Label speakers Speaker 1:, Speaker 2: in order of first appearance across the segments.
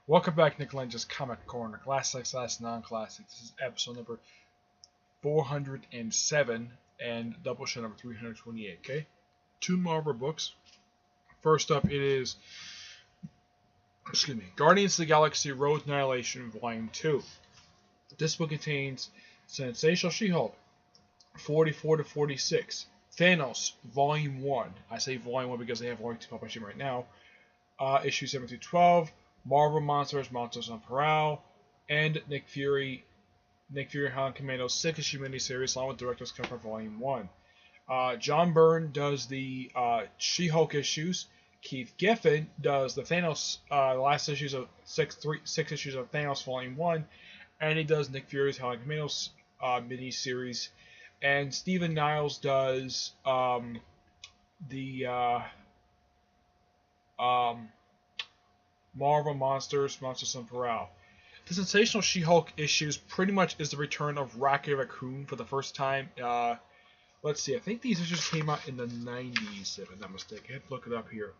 Speaker 1: Welcome back, Nick Lenz's Comic Corner. Classics, last non-classics. This is episode number 407 and Doubleshot number 328. Okay, two Marvel books. First up, it is Guardians of the Galaxy: Road to Annihilation, Volume 2. This book contains Sensational She-Hulk 44 to 46, Thanos Volume 1. I say Volume 1 because they have Volume 2 publishing right now. Issues 7 through 12. Marvel Monsters, Monsters on Parole, and Nick Fury Howling Commando's 6-issue miniseries, along with Director's Cut for Volume 1. John Byrne does the She-Hulk issues. Keith Giffen does the Thanos, last issues of six issues of Thanos Volume 1, and he does Nick Fury's Howling Commando's miniseries. And Stephen Niles does Marvel Monsters on Parole. The Sensational She-Hulk issues pretty much is the return of Rocket Raccoon for the first time. Let's see, I think these issues came out in the 90s, if I'm not mistaken. I have to look it up here.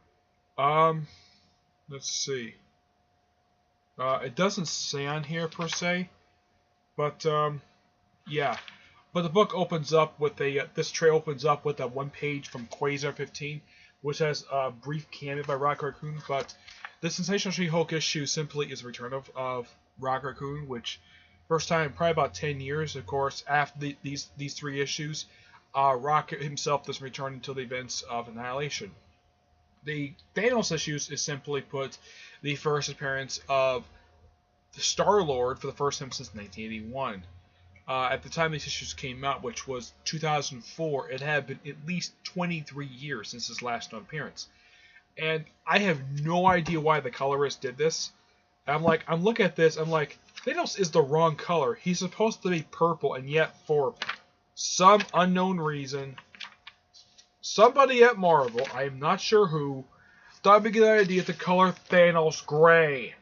Speaker 1: Let's see. It doesn't say on here per se, but yeah. But the book opens up with this tray opens up with a one page from Quasar 15, which has a brief cameo by Rocket Raccoon, but the Sensational She-Hulk issue simply is a return of Rocket Raccoon, which first time in probably about 10 years. Of course, after these three issues, Rocket himself doesn't return until the events of Annihilation. The Thanos issues is simply put the first appearance of the Star-Lord for the first time since 1981. At the time these issues came out, which was 2004, it had been at least 23 years since his last known appearance. And I have no idea why the colorist did this. I'm looking at this, I'm like, Thanos is the wrong color. He's supposed to be purple, and yet for some unknown reason, somebody at Marvel, I am not sure who, thought it'd be a good idea to color Thanos gray.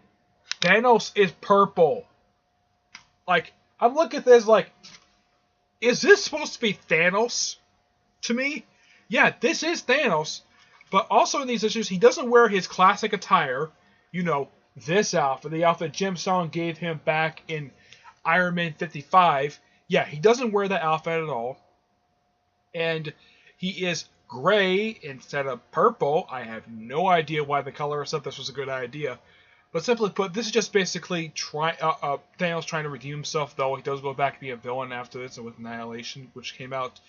Speaker 1: Thanos is purple. Like, I'm looking at this like, is this supposed to be Thanos? To me, yeah, this is Thanos. But also in these issues, he doesn't wear his classic attire. You know, this outfit, the outfit Jim Song gave him back in Iron Man 55. Yeah, he doesn't wear that outfit at all. And he is gray instead of purple. I have no idea why the colorist thought this was a good idea. But simply put, this is just basically Thanos trying to redeem himself, though he does go back to be a villain after this, and with Annihilation, which came out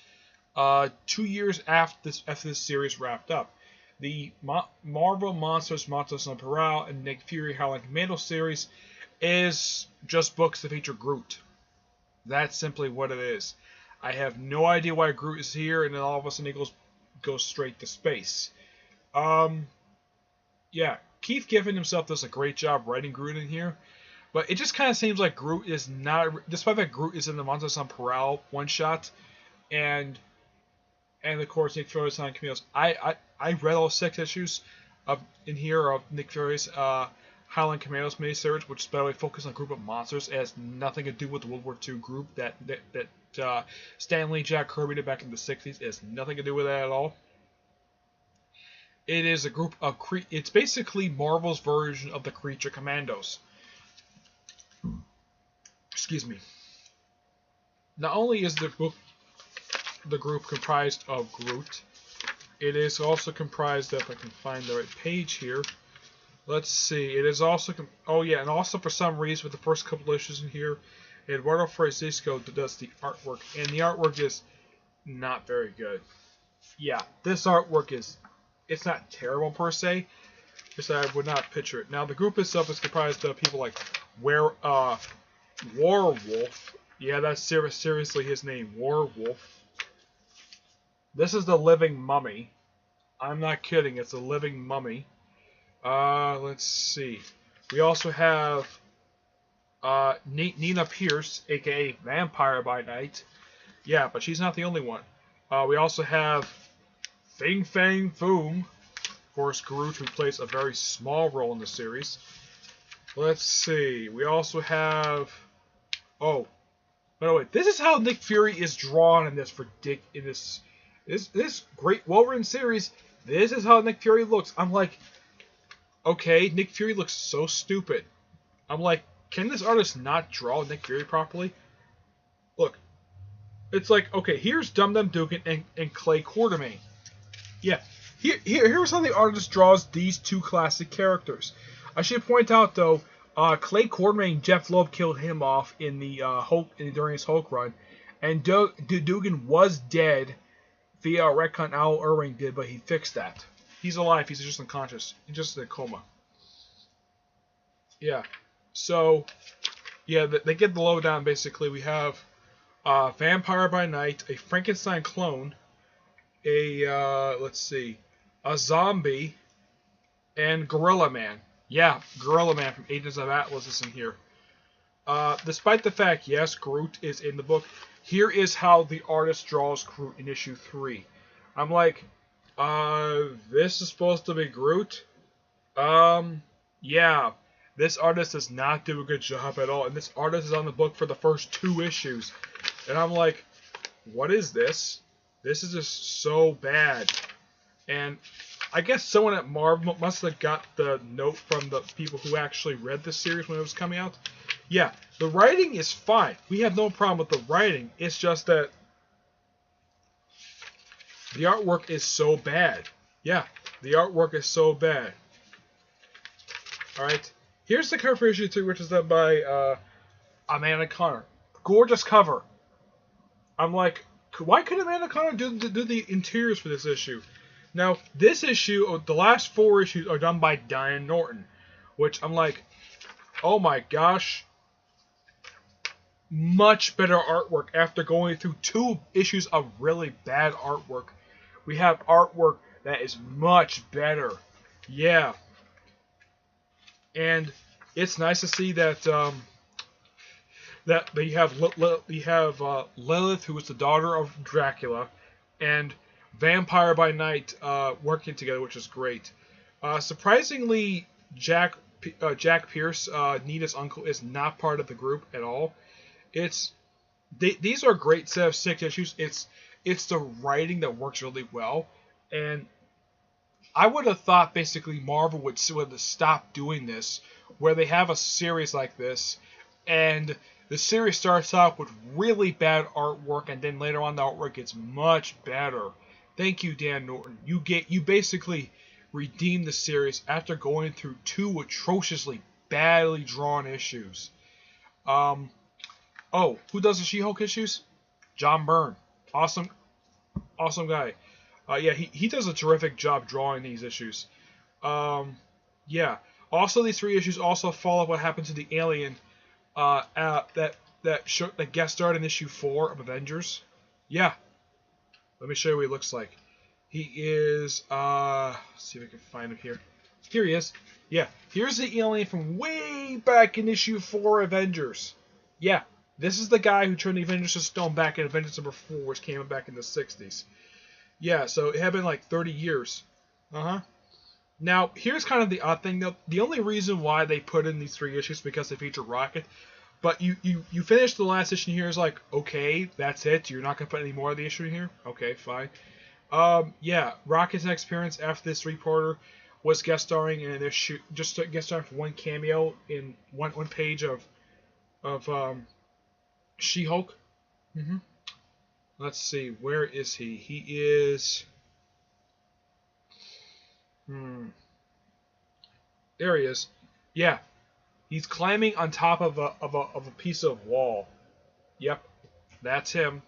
Speaker 1: 2 years after this series wrapped up. The Marvel Monsters on Parole and Nick Fury Howling Commando series is just books that feature Groot. That's simply what it is. I have no idea why Groot is here, and then all of a sudden he goes straight to space. Yeah, Keith Giffen himself does a great job writing Groot in here, but it just kind of seems like Groot is not, despite that Groot is in the Monsters on Parole one shot, and of course Nick Fury's Howling Commandos. I read all 6 issues of Nick Fury's Howling Commandos miniseries, which is by the way focused on a group of monsters. It has nothing to do with the World War II group that Stan Lee, Jack Kirby did back in the 60s. It has nothing to do with that at all. It is a group of it's basically Marvel's version of the Creature Commandos. Excuse me. Not only is the group comprised of Groot, it is also comprised of, if I can find the right page here, let's see, it is also, and also for some reason with the first couple issues in here, Eduardo Francisco does the artwork, and the artwork is not very good. Yeah, this artwork it's not terrible per se, just I would not picture it. Now the group itself is comprised of people like Warwolf. Yeah, that's seriously his name, Warwolf. This is the Living Mummy. I'm not kidding, it's a living mummy. Let's see. We also have Nina Pierce, aka Vampire by Night. Yeah, but she's not the only one. We also have Fing Fang Foom, of course, Groot, who plays a very small role in the series. Let's see. We also have. Oh, by the way, this is how Nick Fury is drawn in this this great well-written series. This is how Nick Fury looks. I'm like, okay, Nick Fury looks so stupid. I'm like, can this artist not draw Nick Fury properly? Look, it's like, okay, here's Dum Dum Dugan and Clay Quartermain. Yeah, here's how the artist draws these two classic characters. I should point out though, Clay Quartermain, Jeff Loeb killed him off in the during his Hulk run, and Dugan was dead via a retcon Al Ewing did, but he fixed that. He's alive. He's just unconscious. He's just in a coma. Yeah. So, yeah, they get the lowdown. Basically, we have Vampire by Night, a Frankenstein clone, let's see, a zombie, and Gorilla Man. Yeah, Gorilla Man from Agents of Atlas is in here. Despite the fact, yes, Groot is in the book, here is how the artist draws Groot in issue 3. I'm like, this is supposed to be Groot? Yeah. This artist does not do a good job at all, and this artist is on the book for the first 2 issues. And I'm like, what is this? This is just so bad. And I guess someone at Marvel must have got the note from the people who actually read the series when it was coming out. Yeah, the writing is fine. We have no problem with the writing. It's just that the artwork is so bad. Yeah, the artwork is so bad. Alright, here's the cover for issue 2, which is done by Amanda Connor. Gorgeous cover. I'm like, why couldn't Amanda Connor do the interiors for this issue? Now, this issue, the last 4 issues are done by Diane Norton, which I'm like, oh my gosh, much better artwork after going through 2 issues of really bad artwork. We have artwork that is much better. Yeah. And it's nice to see that that you have Lilith, who is the daughter of Dracula, and Vampire by Night working together, which is great. Surprisingly, Jack Pierce, Nina's uncle, is not part of the group at all. These are a great set of 6 issues. It's the writing that works really well, and I would have thought basically Marvel would stop doing this, where they have a series like this, and the series starts out with really bad artwork, and then later on the artwork gets much better. Thank you, Dan Norton. You basically redeemed the series after going through 2 atrociously badly drawn issues. Oh, who does the She-Hulk issues? John Byrne. Awesome guy. Yeah, he does a terrific job drawing these issues. Yeah. Also, these 3 issues also follow what happened to the alien that guest starred in issue 4 of Avengers. Yeah. Let me show you what he looks like. He is, let's see if I can find him here. Here he is. Yeah, here's the alien from way back in issue 4 Avengers. Yeah, this is the guy who turned the Avengers to stone back in Avengers number 4, which came out back in the 60s. Yeah, so it had been like 30 years. Now, here's kind of the odd thing, though. The only reason why they put in these 3 issues is because they feature Rocket. But you finish the last issue here, is like, okay, that's it. You're not going to put any more of the issue in here? Okay, fine. Yeah, Rocket's next appearance after this 3-parter was guest starring in this shoot, just guest starring for 1 cameo in one page of She-Hulk. Let's see, where is he? He is. There he is. Yeah. He's climbing on top of a piece of wall. Yep, that's him.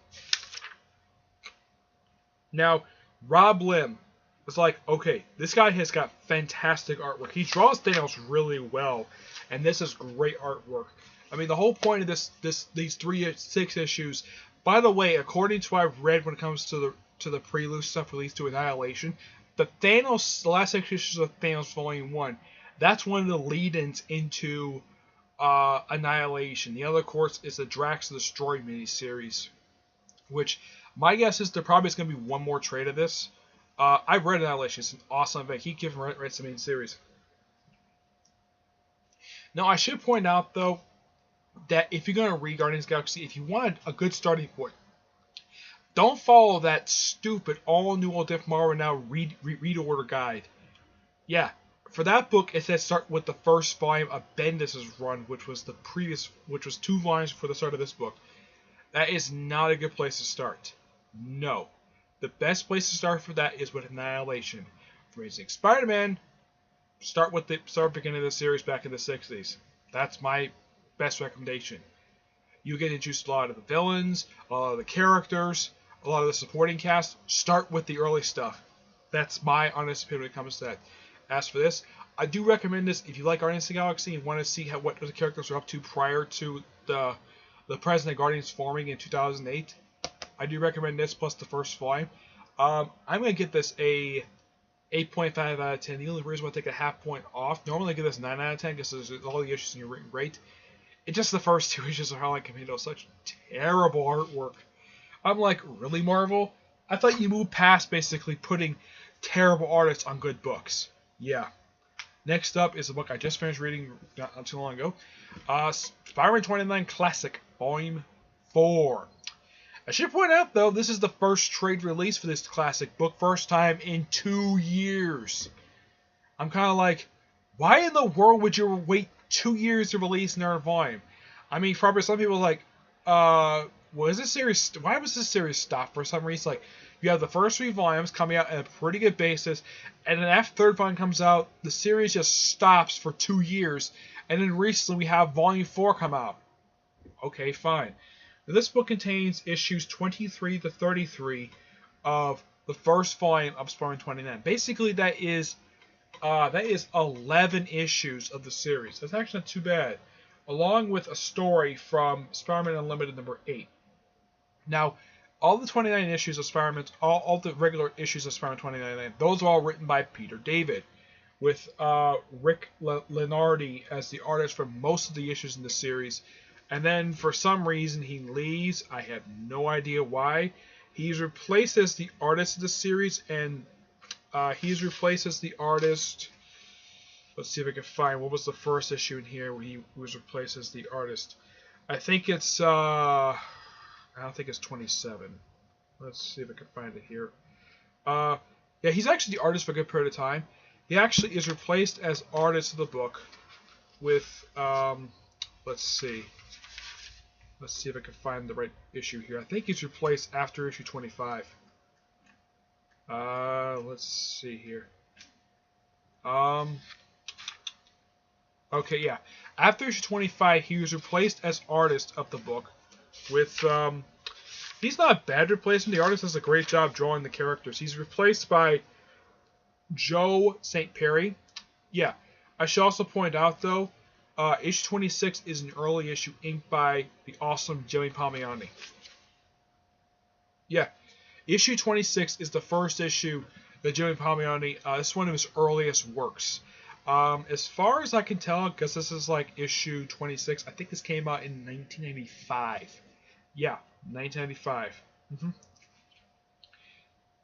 Speaker 1: Now, Rob Lim was like, okay, this guy has got fantastic artwork. He draws Thanos really well, and this is great artwork. I mean, the whole point of these 6 issues. By the way, according to what I've read when it comes to the prelude stuff released to Annihilation, the last 6 issues of Thanos Volume 1. That's one of the lead-ins into Annihilation. The other, of course, is the Drax the Destroyer miniseries, which my guess is there probably is going to be one more trade of this. I've read Annihilation. It's an awesome event. He given writes the main series. Now, I should point out, though, that if you're going to read Guardians of the Galaxy, if you want a good starting point, don't follow that stupid all-new, all-different Marvel Now read order guide. Yeah. For that book, it says start with the first volume of Bendis' run, which was 2 volumes before the start of this book. That is not a good place to start. No. The best place to start for that is with Annihilation. For Amazing Spider-Man, start beginning of the series back in the 60s. That's my best recommendation. You get introduced to a lot of the villains, a lot of the characters, a lot of the supporting cast. Start with the early stuff. That's my honest opinion when it comes to that. As for this, I do recommend this if you like Guardians of the Galaxy and want to see what the characters are up to prior to the present of Guardians forming in 2008. I do recommend this plus the first volume. I'm going to get this a 8.5 out of 10. The only reason why I take a half point off, normally I give this 9 out of 10 because there's all the issues in your written rate. It's just the first 2 issues are how I can handle such terrible artwork. I'm like, really, Marvel? I thought you moved past basically putting terrible artists on good books. Yeah. Next up is a book I just finished reading not too long ago. Spider-Man 29 Classic, Volume 4. I should point out, though, this is the first trade release for this classic book. First time in 2 years. I'm kind of like, why in the world would you wait 2 years to release another volume? I mean, probably some people are like, why was this series stopped for some reason? Like, you have the first 3 volumes coming out at a pretty good basis, and then after the third volume comes out, the series just stops for 2 years, and then recently we have Volume 4 come out. Okay, fine. Now, this book contains issues 23 to 33 of the first volume of Spider-Man 29. Basically, that is 11 issues of the series. That's actually not too bad, along with a story from Spider-Man Unlimited number 8. Now, all the 29 issues of Spider-Man, all the regular issues of Spider-Man 29, those are all written by Peter David, with Rick Lenardi as the artist for most of the issues in the series. And then, for some reason, he leaves. I have no idea why. He's replaced as the artist of the series, and he's replaced as the artist. Let's see if I can find what was the first issue in here where he was replaced as the artist. I think it's I don't think it's 27. Let's see if I can find it here. Yeah, he's actually the artist for a good period of time. He actually is replaced as artist of the book with let's see. Let's see if I can find the right issue here. I think he's replaced after issue 25. Let's see here. Okay, yeah. After issue 25, he was replaced as artist of the book with, he's not a bad replacement. The artist does a great job drawing the characters. He's replaced by Joe St. Perry. Yeah. I should also point out, though, issue 26 is an early issue inked by the awesome Joey Palmiotti. Yeah. Issue 26 is the first issue that Joey Palmiotti, this is one of his earliest works. As far as I can tell, because this is like issue 26, I think this came out in 1995. Yeah, 1995.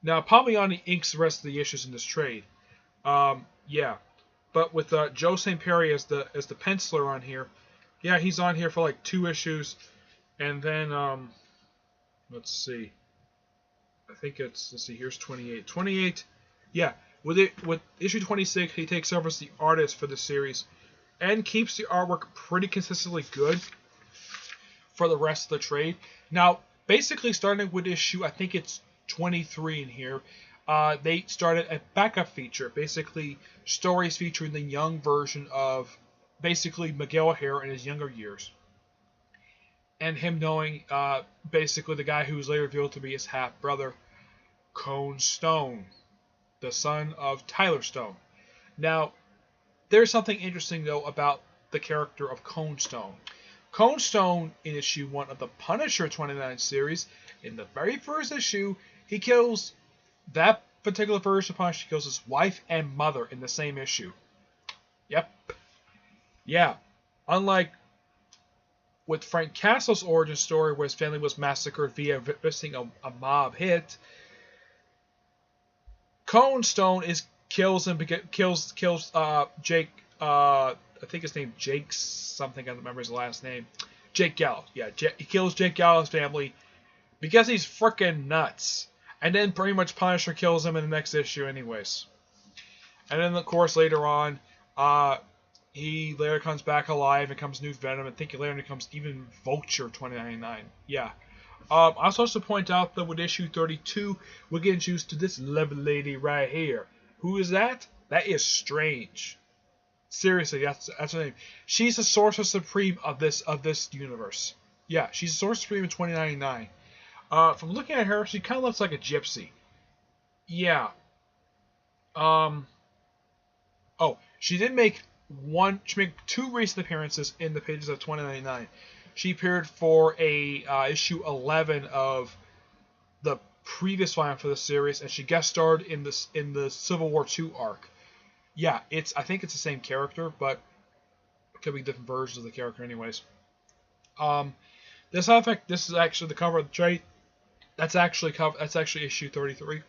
Speaker 1: Now, Palmiotti inks the rest of the issues in this trade. Yeah. But with Joe St. Perry as the penciler on here, yeah, he's on here for like 2 issues, and then let's see, I think it's, let's see, here's 28. 28, yeah, with issue 26, he takes over as the artist for the series, and keeps the artwork pretty consistently good for the rest of the trade. Now, basically starting with issue, I think it's 23 in here. They started a backup feature, basically stories featuring the young version of basically Miguel O'Hara in his younger years. And him knowing basically the guy who was later revealed to be his half-brother, Cone Stone, the son of Tyler Stone. Now, there's something interesting, though, about the character of Cone Stone. Cone Stone, in issue 1 of the Punisher 29 series, in the very first issue, he kills that particular version of Punisher, kills his wife and mother in the same issue. Yep. Yeah. Unlike with Frank Castle's origin story, where his family was massacred via witnessing a mob hit, Cone Stone kills Jake. I think his name Jake something. I don't remember his last name. Jake Gallows. Yeah, he kills Jake Gallows' family because he's freaking nuts. And then pretty much Punisher kills him in the next issue anyways. And then, of course, later on, he later comes back alive and becomes New Venom. I think he later becomes even Vulture 2099. Yeah. I also have to point out that with issue 32, we're getting introduced to this lovely lady right here. Who is that? That is Strange. Seriously, that's her name. She's the Sorcerer Supreme of this universe. Yeah, she's the Sorcerer Supreme in 2099. From looking at her, she kind of looks like a gypsy. Yeah. Oh, she did make two recent appearances in the pages of 2099. She appeared for a issue 11 of the previous volume for the series, and she guest starred in the Civil War II arc. Yeah, I think it's the same character, but it could be different versions of the character, anyways. This is actually the cover of the trade. That's actually issue 33.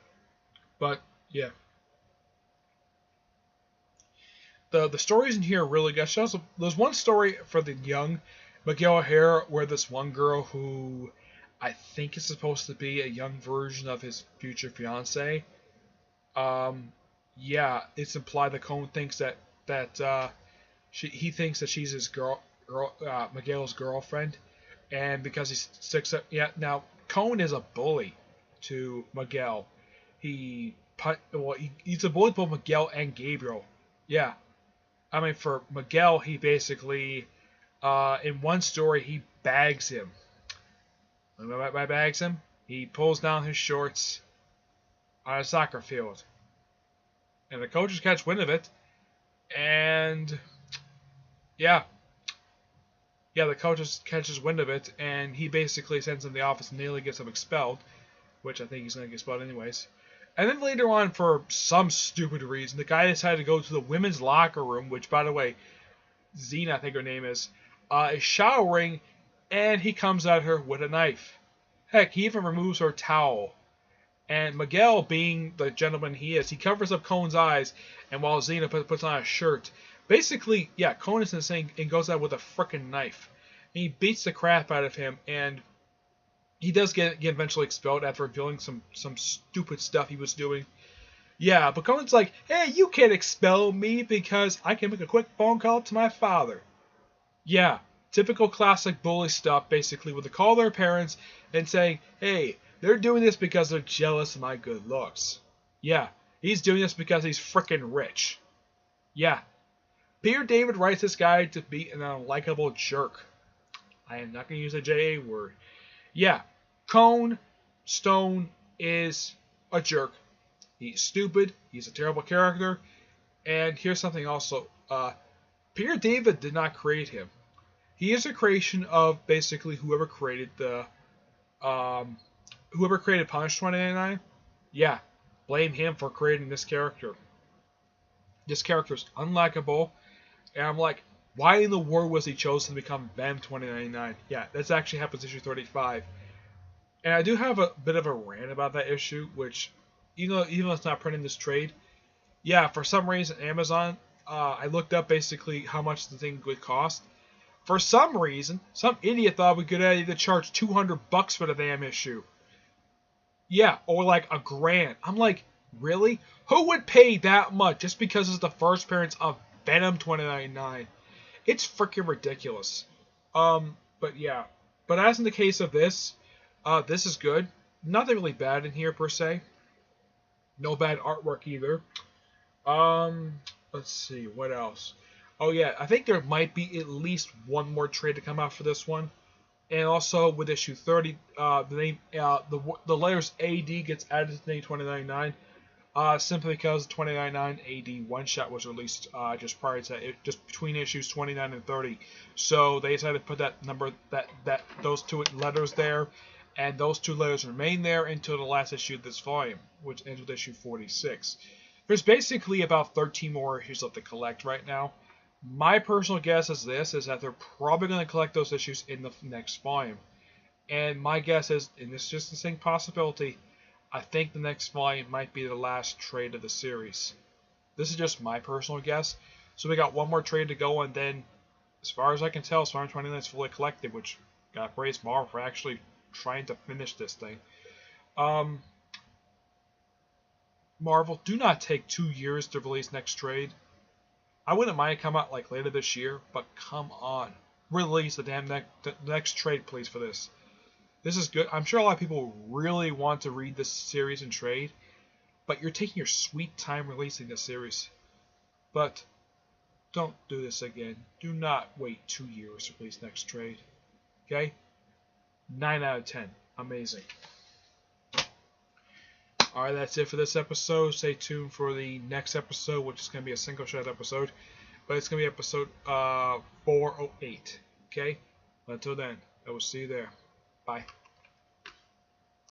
Speaker 1: But yeah, the stories in here are really good. There's one story for the young Miguel O'Hara where this one girl who I think is supposed to be a young version of his future fiance. Yeah, it's implied that Cone thinks that he thinks that she's his Miguel's girlfriend, and because he's 6. Yeah, now Cone is a bully to Miguel. He's a bully to both Miguel and Gabriel. Yeah, I mean for Miguel, he basically in one story he bags him. By bags him, he pulls down his shorts on a soccer field. And the coaches catch wind of it, and the coaches catches wind of it, and he basically sends him to the office and nearly gets him expelled, which I think he's going to get expelled anyways. And then later on, for some stupid reason, the guy decided to go to the women's locker room, which, by the way, Xena, I think her name is showering, and he comes at her with a knife. Heck, he even removes her towel. And Miguel, being the gentleman he is, he covers up Cone's eyes, and while Xena puts on a shirt, basically, yeah, Cone is insane and goes out with a frickin' knife. And he beats the crap out of him, and he does get eventually expelled after revealing some stupid stuff he was doing. Yeah, but Cone's like, hey, you can't expel me because I can make a quick phone call to my father. Yeah, typical classic bully stuff, basically, with a call their parents and saying, hey, they're doing this because they're jealous of my good looks. Yeah, he's doing this because he's frickin' rich. Yeah. Peter David writes this guy to be an unlikable jerk. I am not going to use a JA word. Yeah, Cone Stone is a jerk. He's stupid. He's a terrible character. And here's something also. Peter David did not create him. He is a creation of basically whoever created Punish 2099, yeah, blame him for creating this character. This character is unlikable, and I'm like, why in the world was he chosen to become Venom 2099? Yeah, that's actually happens issue 35. And I do have a bit of a rant about that issue, which, even though it's not printing this trade, yeah, for some reason, Amazon, I looked up basically how much the thing would cost. For some reason, some idiot thought we could either charge $200 for the damn issue. Yeah, or like $1,000. I'm like, really? Who would pay that much just because it's the first appearance of Venom 2099? It's freaking ridiculous. But yeah. But as in the case of this is good. Nothing really bad in here per se. No bad artwork either. Let's see, what else? Oh yeah, I think there might be at least one more trade to come out for this one. And also with issue 30, the letters AD gets added to the name 2099, simply because the 2099 AD one shot was released just prior to it, just between issues 29 and 30. So they decided to put that number, those two letters there, and those two letters remain there until the last issue of this volume, which ends with issue 46. There's basically about 13 more issues left to collect right now. My personal guess is that they're probably going to collect those issues in the next volume. And my guess is, and this is just the same possibility, I think the next volume might be the last trade of the series. This is just my personal guess. So we got one more trade to go, and then, as far as I can tell, Spider-Man 29 is fully collected, which got praise Marvel for actually trying to finish this thing. Marvel, do not take 2 years to release next trade. I wouldn't mind it come out like later this year, but come on. Release the damn next trade, please, for this. This is good. I'm sure a lot of people really want to read this series and trade, but you're taking your sweet time releasing this series. But don't do this again. Do not wait 2 years to release next trade. Okay? 9 out of 10. Amazing. Alright, that's it for this episode. Stay tuned for the next episode, which is going to be a single shot episode. But it's going to be episode 408. Okay? Until then, I will see you there. Bye.